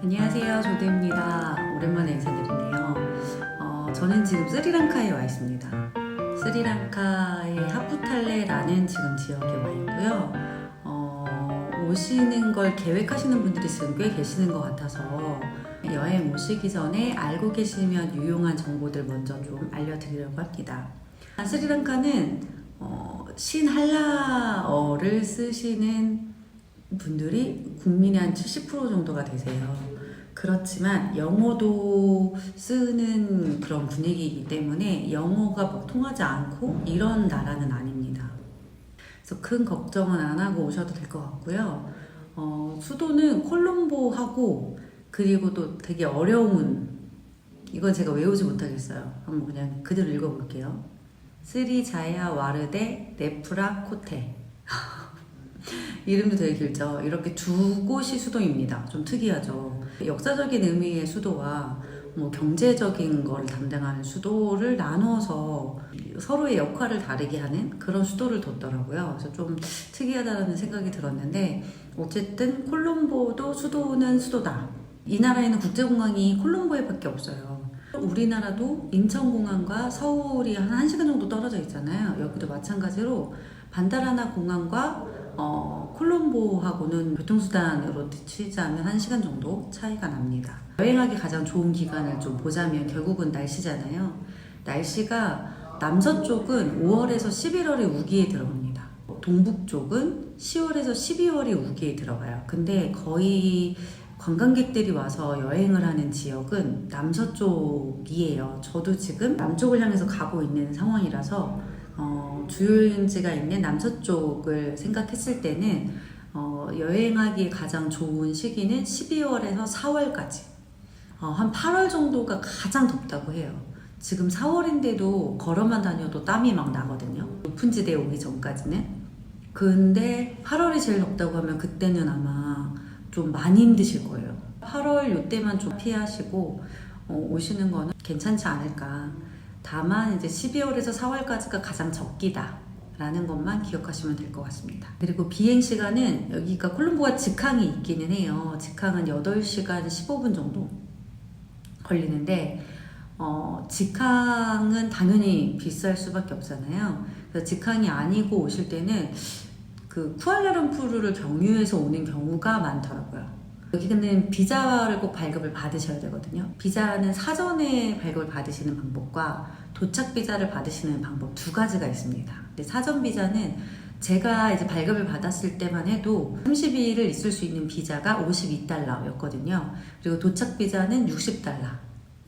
안녕하세요, 조대입니다. 오랜만에 인사드리네요. 저는 지금 스리랑카에 와 있습니다. 스리랑카의 하푸탈레라는 지금 지역에 와 있고요. 오시는 걸 계획하시는 분들이 지금 꽤 계시는 것 같아서 여행 오시기 전에 알고 계시면 유용한 정보들 먼저 좀 알려드리려고 합니다. 스리랑카는 신할라어를 쓰시는 분들이 국민의 한 70% 정도가 되세요. 그렇지만 영어도 쓰는 그런 분위기이기 때문에 영어가 막 통하지 않고 이런 나라는 아닙니다. 그래서 큰 걱정은 안 하고 오셔도 될 것 같고요. 수도는 콜롬보하고 그리고 또 되게 어려운, 이건 제가 외우지 못하겠어요. 한번 그냥 그대로 읽어볼게요. 스리자야 와르데 네프라 코테. 이름도 되게 길죠. 이렇게 두 곳이 수도입니다. 좀 특이하죠. 역사적인 의미의 수도와 뭐 경제적인 걸 담당하는 수도를 나눠서 서로의 역할을 다르게 하는 그런 수도를 뒀더라고요. 그래서 좀 특이하다는 생각이 들었는데, 어쨌든 콜롬보도 수도는 수도다. 이 나라에는 국제공항이 콜롬보에 밖에 없어요. 우리나라도 인천공항과 서울이 한 1시간 정도 떨어져 있잖아요. 여기도 마찬가지로 반다라나 공항과 콜롬보하고는 교통수단으로 치자면 1시간 정도 차이가 납니다. 여행하기 가장 좋은 기간을 좀 보자면 결국은 날씨잖아요. 날씨가 남서쪽은 5월에서 11월에 우기에 들어갑니다. 동북 쪽은 10월에서 12월에 우기에 들어가요. 근데 거의 관광객들이 와서 여행을 하는 지역은 남서쪽이에요. 저도 지금 남쪽을 향해서 가고 있는 상황이라서 주요일지가 있는 남서쪽을 생각했을 때는 여행하기에 가장 좋은 시기는 12월에서 4월까지, 한 8월 정도가 가장 덥다고 해요. 지금 4월인데도 걸어만 다녀도 땀이 막 나거든요. 높은 지대에 오기 전까지는. 근데 8월이 제일 덥다고 하면 그때는 아마 좀 많이 힘드실 거예요. 8월 이때만 좀 피하시고 오시는 거는 괜찮지 않을까. 다만 이제 12월에서 4월까지가 가장 적기다 라는 것만 기억하시면 될 것 같습니다. 그리고 비행 시간은 여기가 콜롬보가 직항이 있기는 해요. 직항은 8시간 15분 정도 걸리는데 직항은 당연히 비쌀 수밖에 없잖아요. 그래서 직항이 아니고 오실 때는 그 쿠알라룸푸르를 경유해서 오는 경우가 많더라고요. 여기는 비자를 꼭 발급을 받으셔야 되거든요. 비자는 사전에 발급을 받으시는 방법과 도착 비자를 받으시는 방법 두 가지가 있습니다. 근데 사전 비자는 제가 이제 발급을 받았을 때만 해도 30일을 있을 수 있는 비자가 52달러였거든요. 그리고 도착 비자는 60달러.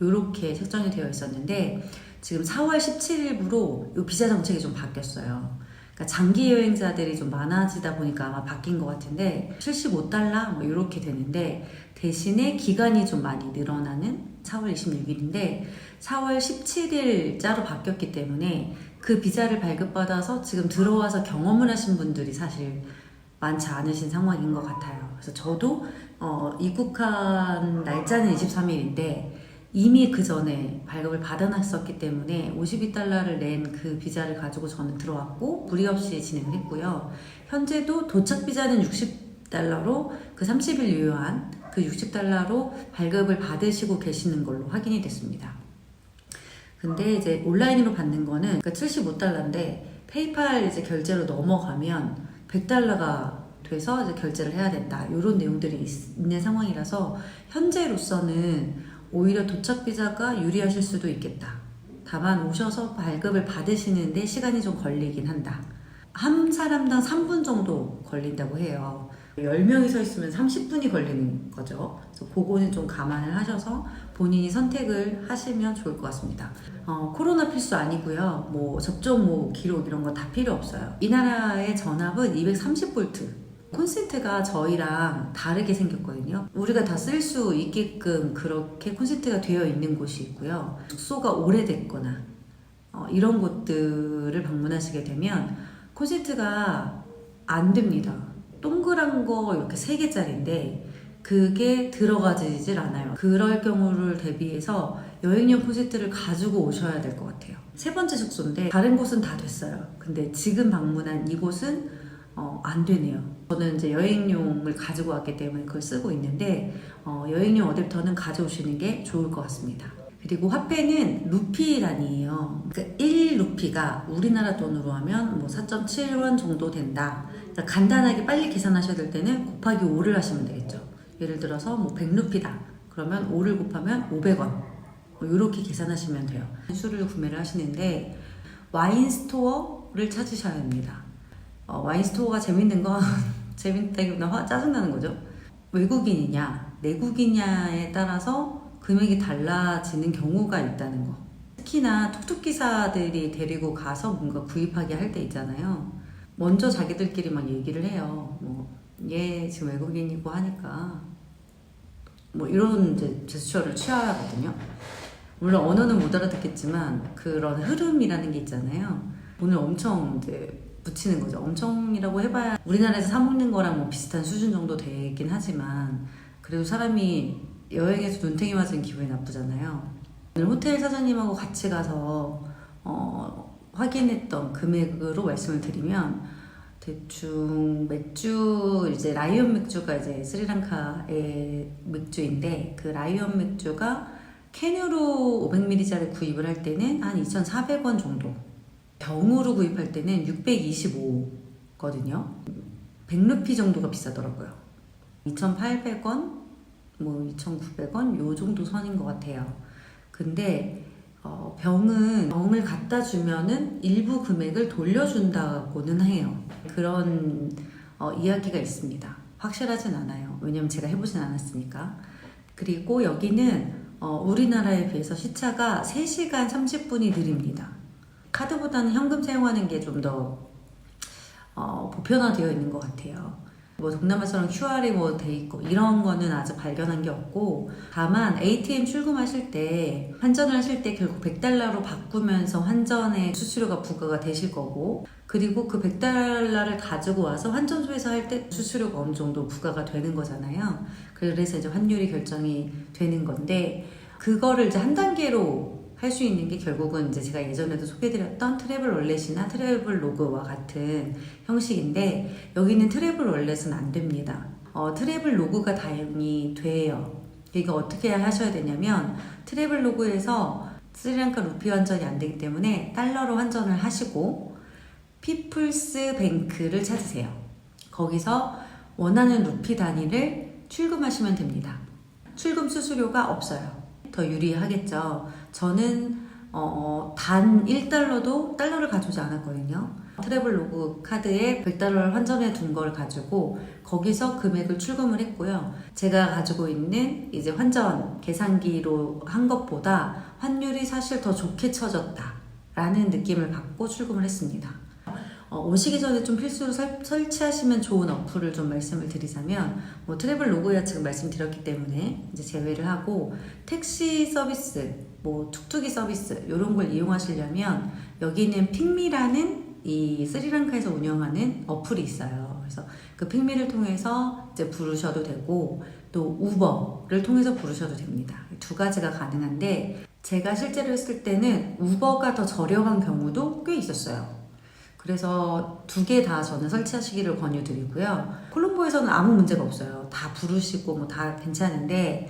이렇게 책정이 되어 있었는데 지금 4월 17일부로 이 비자 정책이 좀 바뀌었어요. 그러니까 장기 여행자들이 좀 많아지다 보니까 아마 바뀐 것 같은데 75달러 뭐 이렇게 되는데, 대신에 기간이 좀 많이 늘어나는 4월 26일인데 4월 17일자로 바뀌었기 때문에 그 비자를 발급받아서 지금 들어와서 경험을 하신 분들이 사실 많지 않으신 상황인 것 같아요. 그래서 저도 입국한 날짜는 23일인데 이미 그 전에 발급을 받아놨었기 때문에 52달러를 낸 그 비자를 가지고 저는 들어왔고 무리 없이 진행을 했고요. 현재도 도착 비자는 60달러로 그 30일 유효한 그 60달러로 발급을 받으시고 계시는 걸로 확인이 됐습니다. 근데 이제 온라인으로 받는 거는 그러니까 75달러인데 페이팔 이제 결제로 넘어가면 100달러가 돼서 이제 결제를 해야 된다. 이런 내용들이 있는 상황이라서 현재로서는 오히려 도착 비자가 유리하실 수도 있겠다. 다만 오셔서 발급을 받으시는데 시간이 좀 걸리긴 한다. 한 사람당 3분 정도 걸린다고 해요. 10명이 서 있으면 30분이 걸리는 거죠. 그래서 그거는 좀 감안을 하셔서 본인이 선택을 하시면 좋을 것 같습니다. 코로나 필수 아니고요. 뭐 접종 기록 이런 거 다 필요 없어요. 이 나라의 전압은 230V. 콘센트가 저희랑 다르게 생겼거든요. 우리가 다 쓸 수 있게끔 그렇게 콘센트가 되어 있는 곳이 있고요. 숙소가 오래됐거나 이런 곳들을 방문하시게 되면 콘센트가 안 됩니다. 동그란 거 이렇게 3개짜리인데 그게 들어가지질 않아요. 그럴 경우를 대비해서 여행용 콘센트를 가지고 오셔야 될 것 같아요. 세 번째 숙소인데 다른 곳은 다 됐어요. 근데 지금 방문한 이곳은 안 되네요. 저는 이제 여행용을 가지고 왔기 때문에 그걸 쓰고 있는데 여행용 어댑터는 가져오시는 게 좋을 것 같습니다. 그리고 화폐는 루피 단위예요. 그러니까 1루피가 우리나라 돈으로 하면 뭐 4.7원 정도 된다. 그러니까 간단하게 빨리 계산하셔야 될 때는 곱하기 5를 하시면 되겠죠. 예를 들어서 뭐 100루피다. 그러면 5를 곱하면 500원. 뭐 이렇게 계산하시면 돼요. 술을 구매를 하시는데 와인 스토어를 찾으셔야 합니다. 와인 스토어가 재밌는 건 재밌다기보다 짜증나는 거죠. 외국인이냐 내국이냐에 따라서 금액이 달라지는 경우가 있다는 거. 특히나 툭툭 기사들이 데리고 가서 뭔가 구입하게 할 때 있잖아요. 먼저 자기들끼리 막 얘기를 해요. 얘 지금 외국인이고 하니까 이런 이제 제스처를 취하거든요. 물론 언어는 못 알아듣겠지만 그런 흐름이라는 게 있잖아요. 오늘 엄청 이제 붙이는 거죠. 엄청이라고 해봐야 우리나라에서 사 먹는 거랑 뭐 비슷한 수준 정도 되긴 하지만 그래도 사람이 여행에서 눈탱이 맞은 기분이 나쁘잖아요. 오늘 호텔 사장님하고 같이 가서 확인했던 금액으로 말씀을 드리면 대충 맥주 이제 라이온 맥주가 이제 스리랑카의 맥주인데 그 라이온 맥주가 캔으로 500ml짜리 구입을 할 때는 한 2,400원 정도, 병으로 구입할 때는 625거든요. 100루피 정도가 비싸더라고요. 2,800원, 뭐 2,900원 요 정도 선인 것 같아요. 근데 병을 갖다 주면은 일부 금액을 돌려준다고는 해요. 그런 이야기가 있습니다. 확실하진 않아요. 왜냐면 제가 해보진 않았으니까. 그리고 여기는 우리나라에 비해서 시차가 3시간 30분이 느립니다. 카드보다는 현금 사용하는 게 좀 더 보편화되어 있는 것 같아요. 뭐 동남아처럼 QR이 뭐 돼 있고 이런 거는 아직 발견한 게 없고, 다만 ATM 출금하실 때 환전을 하실 때 결국 100달러로 바꾸면서 환전의 수수료가 부과가 되실 거고, 그리고 그 100달러를 가지고 와서 환전소에서 할 때 수수료가 어느 정도 부과가 되는 거잖아요. 그래서 이제 환율이 결정이 되는 건데, 그거를 이제 한 단계로 할 수 있는 게 결국은 이제 제가 예전에도 소개드렸던 트래블 월렛이나 트래블 로그와 같은 형식인데, 여기는 트래블 월렛은 안 됩니다. 트래블 로그가 다행히 돼요. 이거 어떻게 하셔야 되냐면, 트래블 로그에서 스리랑카 루피 환전이 안 되기 때문에 달러로 환전을 하시고 피플스 뱅크를 찾으세요. 거기서 원하는 루피 단위를 출금하시면 됩니다. 출금 수수료가 없어요. 더 유리하겠죠. 저는 단 1달러도 달러를 가져오지 않았거든요. 트래블 로그 카드에 100달러를 환전해 둔 걸 가지고 거기서 금액을 출금을 했고요. 제가 가지고 있는 이제 환전 계산기로 한 것보다 환율이 사실 더 좋게 쳐졌다 라는 느낌을 받고 출금을 했습니다. 오시기 전에 좀 필수로 설치하시면 좋은 어플을 좀 말씀을 드리자면, 뭐 트래블 로그야 지금 말씀드렸기 때문에 이제 제외를 하고, 택시 서비스, 뭐 툭툭이 서비스 이런 걸 이용하시려면 여기는 핑미라는 이 스리랑카에서 운영하는 어플이 있어요. 그래서 그 핑미를 통해서 이제 부르셔도 되고, 또 우버를 통해서 부르셔도 됩니다. 두 가지가 가능한데, 제가 실제로 했을 때는 우버가 더 저렴한 경우도 꽤 있었어요. 그래서 두 개 다 저는 설치하시기를 권유드리고요. 콜롬보에서는 아무 문제가 없어요. 다 부르시고 뭐 다 괜찮은데,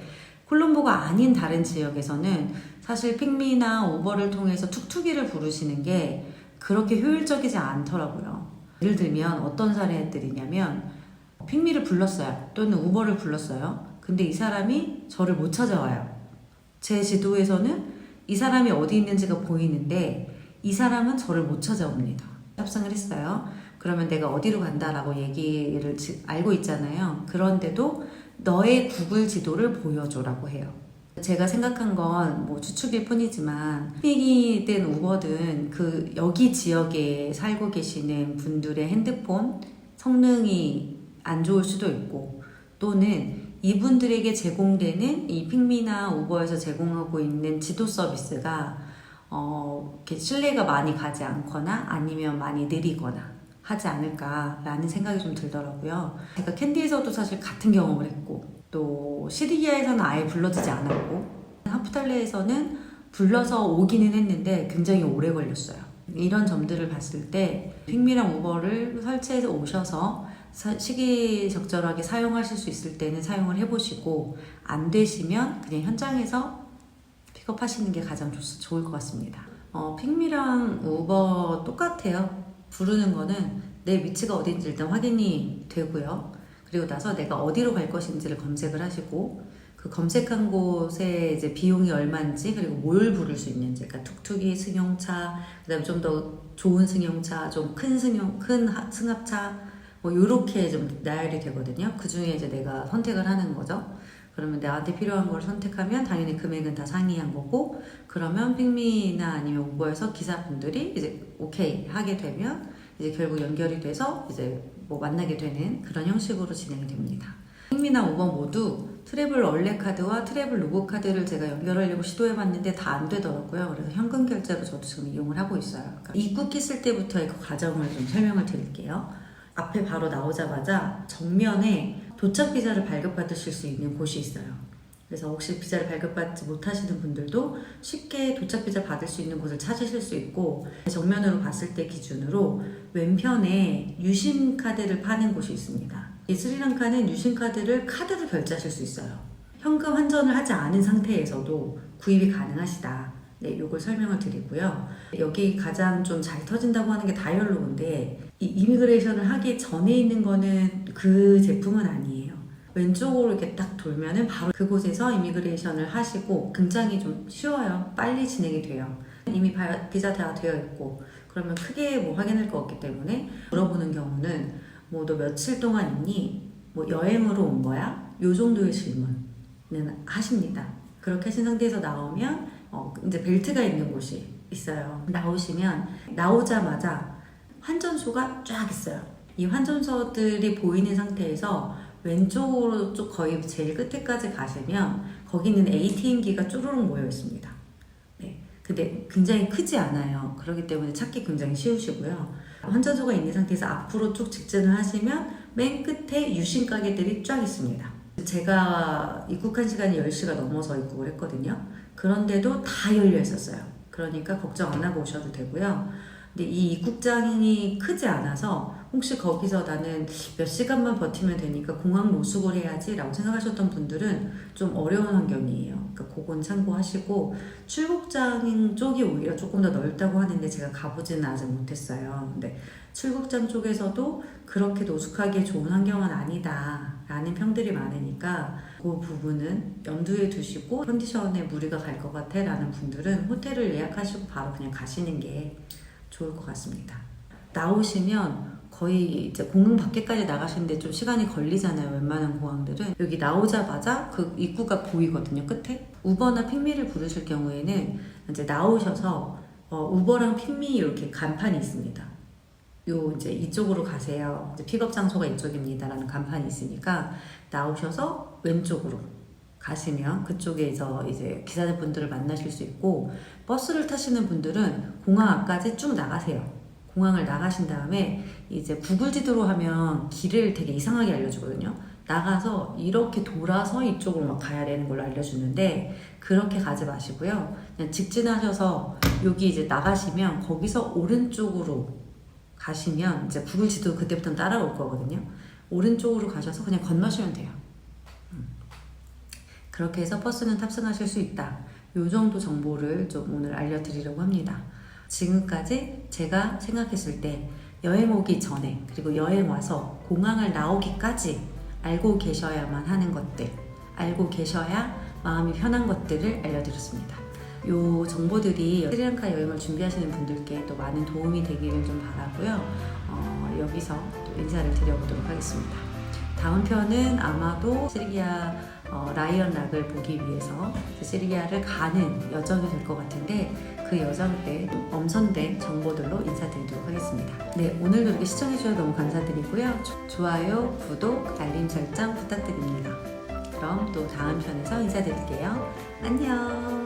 콜롬보가 아닌 다른 지역에서는 사실 핑미나 우버를 통해서 툭툭이를 부르시는 게 그렇게 효율적이지 않더라고요. 예를 들면 어떤 사례들이냐면, 핑미를 불렀어요. 또는 우버를 불렀어요. 근데 이 사람이 저를 못 찾아와요. 제 지도에서는 이 사람이 어디 있는지가 보이는데 이 사람은 저를 못 찾아옵니다. 협상을 했어요. 그러면 내가 어디로 간다라고 얘기를 알고 있잖아요. 그런데도 너의 구글 지도를 보여줘라고 해요. 제가 생각한 건 뭐 추측일 뿐이지만, 핑이든 우버든 그 여기 지역에 살고 계시는 분들의 핸드폰 성능이 안 좋을 수도 있고, 또는 이분들에게 제공되는 이 핑미나 우버에서 제공하고 있는 지도 서비스가 이렇게 신뢰가 많이 가지 않거나 아니면 많이 느리거나 하지 않을까라는 생각이 좀 들더라고요. 제가 캔디에서도 사실 같은 경험을 했고, 또 시리기아에서는 아예 불러지지 않았고, 하프탈레에서는 불러서 오기는 했는데 굉장히 오래 걸렸어요. 이런 점들을 봤을 때 픽미랑 우버를 설치해서 오셔서 시기적절하게 사용하실 수 있을 때는 사용을 해보시고, 안 되시면 그냥 현장에서 픽업하시는 게 가장 좋을 것 같습니다. 픽미랑 우버 똑같아요. 부르는 거는 내 위치가 어딘지 일단 확인이 되고요. 그리고 나서 내가 어디로 갈 것인지를 검색을 하시고, 그 검색한 곳에 이제 비용이 얼마인지, 그리고 뭘 부를 수 있는지, 그러니까 툭툭이, 승용차, 그다음에 좀 더 좋은 승용차, 좀 큰 승합차, 뭐 요렇게 좀 나열이 되거든요. 그 중에 이제 내가 선택을 하는 거죠. 그러면 나한테 필요한 걸 선택하면 당연히 금액은 다 상이한 거고, 그러면 픽미나 아니면 우버에서 기사분들이 이제 오케이 하게 되면 이제 결국 연결이 돼서 이제 뭐 만나게 되는 그런 형식으로 진행이 됩니다. 픽미나 우버 모두 트래블 원래 카드와 트래블 로고 카드를 제가 연결하려고 시도해봤는데 다 안 되더라고요. 그래서 현금 결제로 저도 지금 이용을 하고 있어요. 그러니까 입국했을 때부터의 그 과정을 좀 설명을 드릴게요. 앞에 바로 나오자마자 정면에 도착 비자를 발급받으실 수 있는 곳이 있어요. 그래서 혹시 비자를 발급받지 못하시는 분들도 쉽게 도착 비자 받을 수 있는 곳을 찾으실 수 있고, 정면으로 봤을 때 기준으로 왼편에 유심 카드를 파는 곳이 있습니다. 이 스리랑카는 유심 카드를 카드로 결제하실 수 있어요. 현금 환전을 하지 않은 상태에서도 구입이 가능하시다. 네, 요걸 설명을 드리고요. 여기 가장 좀 잘 터진다고 하는 게 다이얼로그인데, 이 이미그레이션을 하기 전에 있는 거는 그 제품은 아니에요. 왼쪽으로 이렇게 딱 돌면은 바로 그곳에서 이미그레이션을 하시고, 굉장히 좀 쉬워요. 빨리 진행이 돼요. 이미 비자 다 되어 있고, 그러면 크게 뭐 확인할 거 없기 때문에 물어보는 경우는 뭐 너 며칠 동안 있니? 뭐 여행으로 온 거야? 요 정도의 질문은 하십니다. 그렇게 하신 상태에서 나오면 이제 벨트가 있는 곳이 있어요. 나오시면 나오자마자 환전소가 쫙 있어요. 이 환전소들이 보이는 상태에서 왼쪽으로 쭉 거의 제일 끝에까지 가시면 거기는 ATM기가 쭈루룩 모여 있습니다. 네, 근데 굉장히 크지 않아요. 그렇기 때문에 찾기 굉장히 쉬우시고요. 환전소가 있는 상태에서 앞으로 쭉 직진을 하시면 맨 끝에 유심 가게들이 쫙 있습니다. 제가 입국한 시간이 10시가 넘어서 입국을 했거든요. 그런데도 다 열려 있었어요. 그러니까 걱정 안 하고 오셔도 되고요. 근데 이 입국장이 크지 않아서 혹시 거기서 나는 몇 시간만 버티면 되니까 공항 노숙을 해야지 라고 생각하셨던 분들은 좀 어려운 환경이에요. 그러니까 그건 참고하시고, 출국장 쪽이 오히려 조금 더 넓다고 하는데 제가 가보지는 아직 못했어요. 근데 출국장 쪽에서도 그렇게 노숙하기에 좋은 환경은 아니다 라는 평들이 많으니까 그 부분은 염두에 두시고, 컨디션에 무리가 갈 것 같아 라는 분들은 호텔을 예약하시고 바로 그냥 가시는 게 좋을 것 같습니다. 나오시면 거의 이제 공항 밖에까지 나가시는데 좀 시간이 걸리잖아요. 웬만한 공항들은. 여기 나오자마자 그 입구가 보이거든요. 끝에. 우버나 픽미를 부르실 경우에는 이제 나오셔서 우버랑 픽미 이렇게 간판이 있습니다. 요 이제 이쪽으로 가세요. 이제 픽업 장소가 이쪽입니다라는 간판이 있으니까 나오셔서 왼쪽으로 가시면 그쪽에 이제 기사분들을 만나실 수 있고, 버스를 타시는 분들은 공항 앞까지 쭉 나가세요. 공항을 나가신 다음에 이제 구글 지도로 하면 길을 되게 이상하게 알려주거든요. 나가서 이렇게 돌아서 이쪽으로 막 가야 되는 걸로 알려주는데, 그렇게 가지 마시고요. 그냥 직진하셔서 여기 이제 나가시면 거기서 오른쪽으로 가시면 이제 구글 지도 그때부터 따라올 거거든요. 오른쪽으로 가셔서 그냥 건너시면 돼요. 그렇게 해서 버스는 탑승하실 수 있다. 요 정도 정보를 좀 오늘 알려드리려고 합니다. 지금까지 제가 생각했을 때 여행 오기 전에, 그리고 여행 와서 공항을 나오기까지 알고 계셔야만 하는 것들, 알고 계셔야 마음이 편한 것들을 알려드렸습니다. 요 정보들이 스리랑카 여행을 준비하시는 분들께 또 많은 도움이 되기를 좀 바라고요. 여기서 또 인사를 드려보도록 하겠습니다. 다음 편은 아마도 시리아 라이언 락을 보기 위해서 시리아를 가는 여정이 될 것 같은데, 그 여정 때 엄선된 정보들로 인사드리도록 하겠습니다. 네, 오늘도 이렇게 시청해주셔서 너무 감사드리고요. 좋아요, 구독, 알림 설정 부탁드립니다. 그럼 또 다음 편에서 인사드릴게요. 안녕.